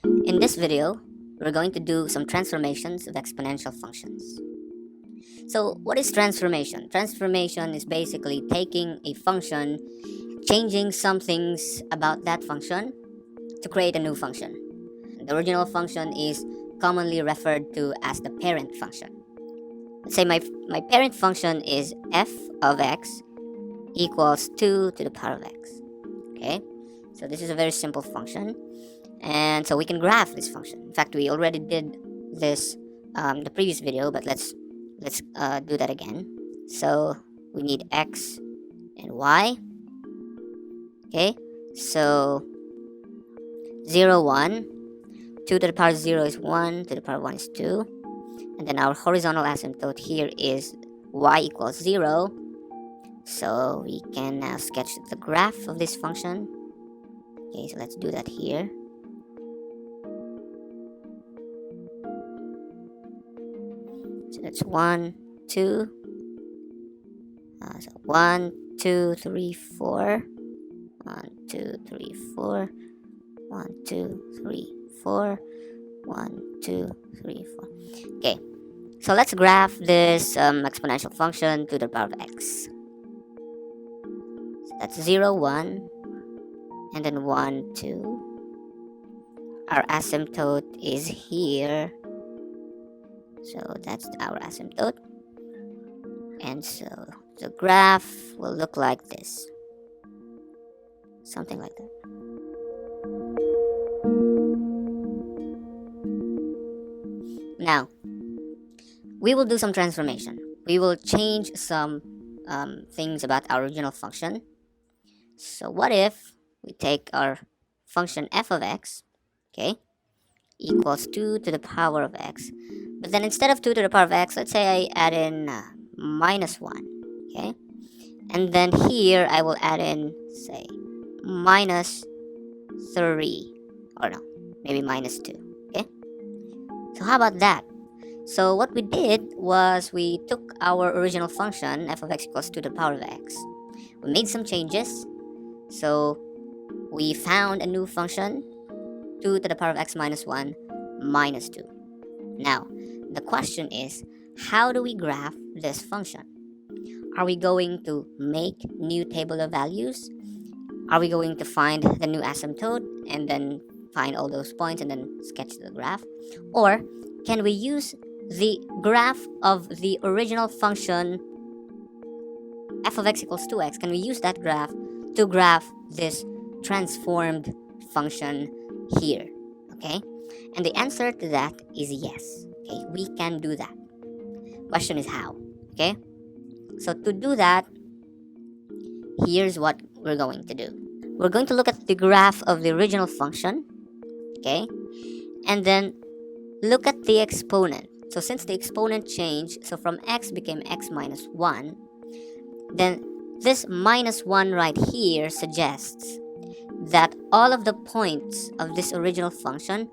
In this video, we're going to do some transformations of exponential functions. So what is transformation? Transformation is basically taking a function, changing some things about that function to create a new function. The original function is commonly referred to as the parent function. Let's say my parent function is f of x equals 2 to the power of x. Okay, so this is a very simple function, and so we can graph this function. In fact, we already did this the previous video, but let's do that again. So we need x and y. Okay, so 0 1, 2 to the power 0 is 1, to the power 1 is 2, and then our horizontal asymptote here is y equals 0. So we can now sketch the graph of this function. Okay, so let's do that here. So that's 1, 2. So 1, 2, 3, 4. 1, 2, 3, 4. 1, 2, 3, 4. 1, 2, 3, 4. Okay, so let's graph this exponential function to the power of x. So that's 0, 1, and then 1, 2. Our asymptote is here. So that's our asymptote. And so the graph will look like this. Something like that. Now, we will do some transformation. We will change some things about our original function. So what if we take our function f of x, okay, equals 2 to the power of x. But then instead of 2 to the power of x, let's say I add in minus 1, okay? And then here I will add in, say, minus 3, or no, maybe minus 2, okay? So how about that? So what we did was we took our original function, f of x equals 2 to the power of x. We made some changes. So we found a new function, 2 to the power of x minus 1 minus 2. Now, the question is, how do we graph this function? Are we going to make new table of values? Are we going to find the new asymptote and then find all those points and then sketch the graph? Or can we use the graph of the original function f of x equals 2x? Can we use that graph to graph this transformed function here? Okay, and the answer to that is yes. Okay, we can do that. Question is how. Okay, so to do that, here's what we're going to do. We're going to look at the graph of the original function, okay, and then look at the exponent. So since the exponent changed, so from x became x minus 1, then this minus 1 right here suggests that all of the points of this original function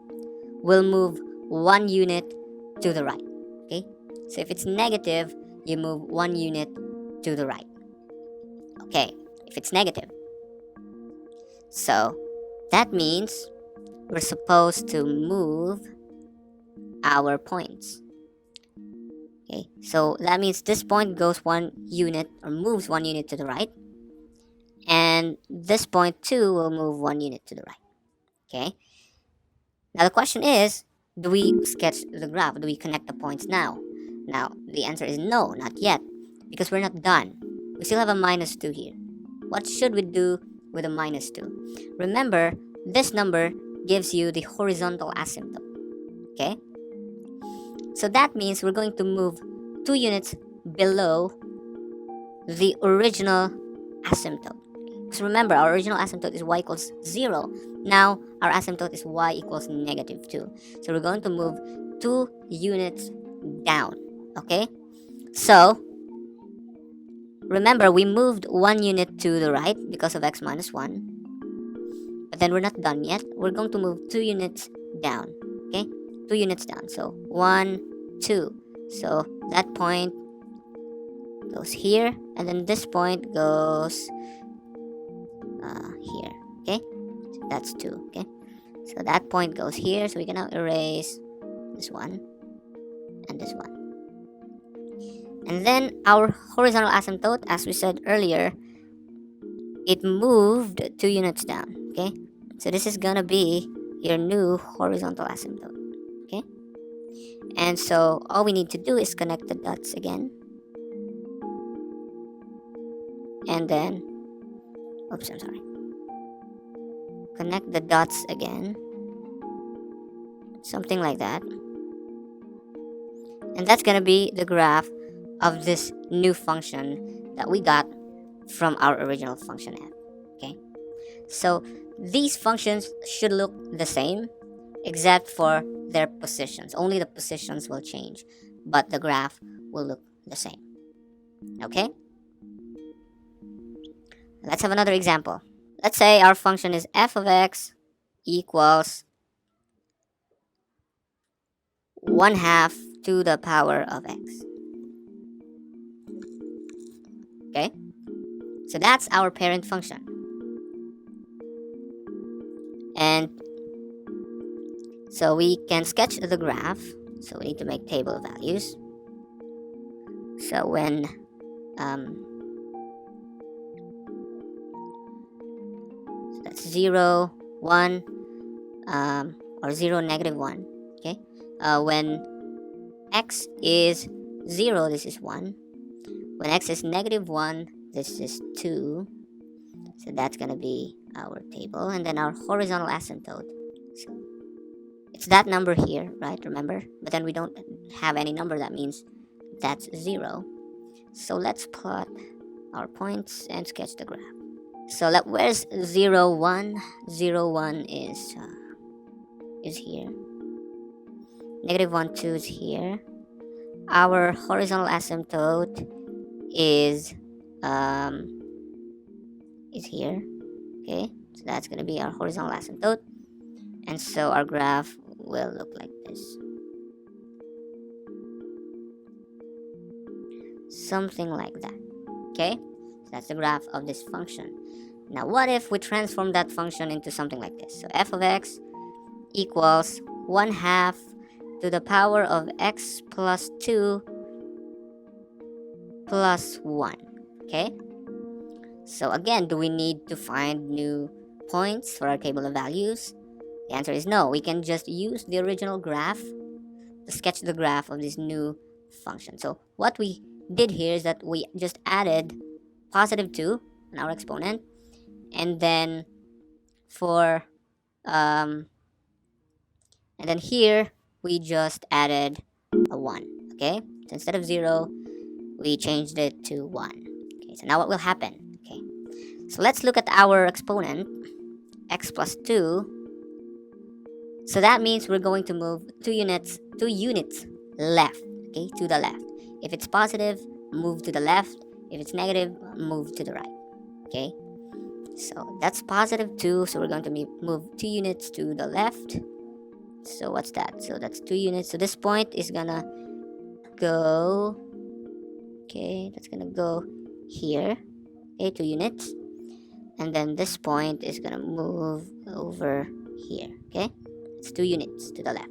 will move 1 unit to the right. Okay, so if it's negative, you move 1 unit to the right. Okay, if it's negative, so that means we're supposed to move our points. Okay, so that means this point goes 1 unit or moves 1 unit to the right, and this point too will move 1 unit to the right. Okay, now the question is, do we sketch the graph? Do we connect the points now? Now the answer is no, not yet, because we're not done. We still have a minus 2 here. What should we do with a minus 2? Remember, this number gives you the horizontal asymptote. Okay, so that means we're going to move 2 units below the original asymptote. So remember, our original asymptote is y equals 0. Now our asymptote is y equals negative 2. So we're going to move 2 units down. Okay, so remember, we moved 1 unit to the right because of x minus 1. But then we're not done yet. We're going to move 2 units down. Okay, 2 units down. So 1, 2. So that point goes here, and then this point goes here. Okay, so that's 2. Okay, So that point goes here, so we can now erase this one and this one. And then our horizontal asymptote, as we said earlier, it moved 2 units down. Okay, so this is gonna be your new horizontal asymptote. Okay, and so all we need to do is connect the dots again, and then oops, I'm sorry, connect the dots again, something like that, and that's gonna be the graph of this new function that we got from our original function f. Okay, so these functions should look the same except for their positions. Only the positions will change, but the graph will look the same. Okay, let's have another example. Let's say our function is f of x equals 1/2 to the power of x. Okay, so that's our parent function. And so we can sketch the graph. So we need to make table of values. So when so that's 0, 1, or 0, -1. Okay, when x is 0, this is 1. When x is -1, this is 2. So that's gonna be our table, and then our horizontal asymptote. So it's that number here, right? Remember? But then we don't have any number, that means that's 0. So let's plot our points and sketch the graph. So where's 0, 1? 0, 1 is here. -1, 2 is here. Our horizontal asymptote is here. Okay, so that's gonna be our horizontal asymptote, and so our graph will look like this, something like that. Okay, so that's the graph of this function. Now what if we transform that function into something like this? So f of x equals 1/2 to the power of x plus 2 plus 1. Okay, so again, do we need to find new points for our table of values? The answer is no. We can just use the original graph to sketch the graph of this new function. So what we did here is that we just added +2 on our exponent, and then for and then here we just added a 1. Okay, so instead of 0, we changed it to 1. Okay, so now what will happen? Okay, so let's look at our exponent, x plus 2. So that means we're going to move 2 units left, okay, to the left. If it's positive, move to the left. If it's negative, move to the right. Okay, so that's +2, so we're going to move 2 units to the left. So what's that? So that's 2 units. So this point is gonna go, okay, that's gonna go here, okay, 2 units, and then this point is gonna move over here. Okay, it's 2 units to the left.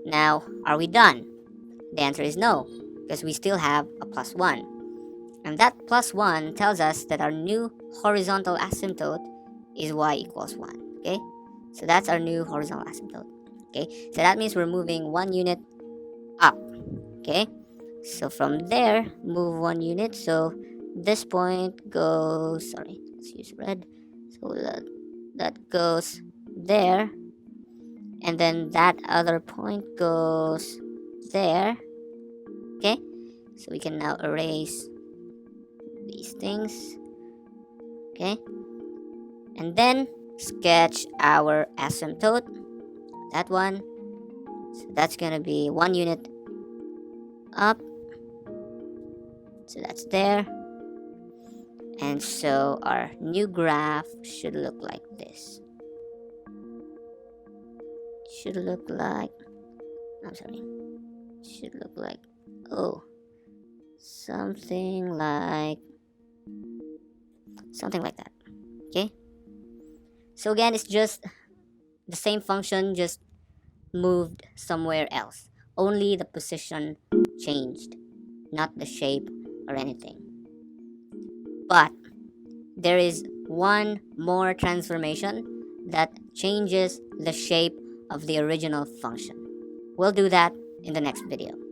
Now, are we done? The answer is no, because we still have a +1, and that +1 tells us that our new horizontal asymptote is y equals 1. Okay, so that's our new horizontal asymptote. Okay, so that means we're moving 1 unit up. Okay, so from there, move 1 unit. So this point goes, sorry, let's use red. So that goes there, and then that other point goes there. Okay, so we can now erase these things. Okay, and then sketch our asymptote, that one. So that's gonna be 1 unit up, so that's there, and so our new graph should look like this. Should look like, I'm sorry, should look like, oh, something like that. Okay, so again, it's just the same function just moved somewhere else. Only the position changed, not the shape or anything. But there is one more transformation that changes the shape of the original function. We'll do that in the next video.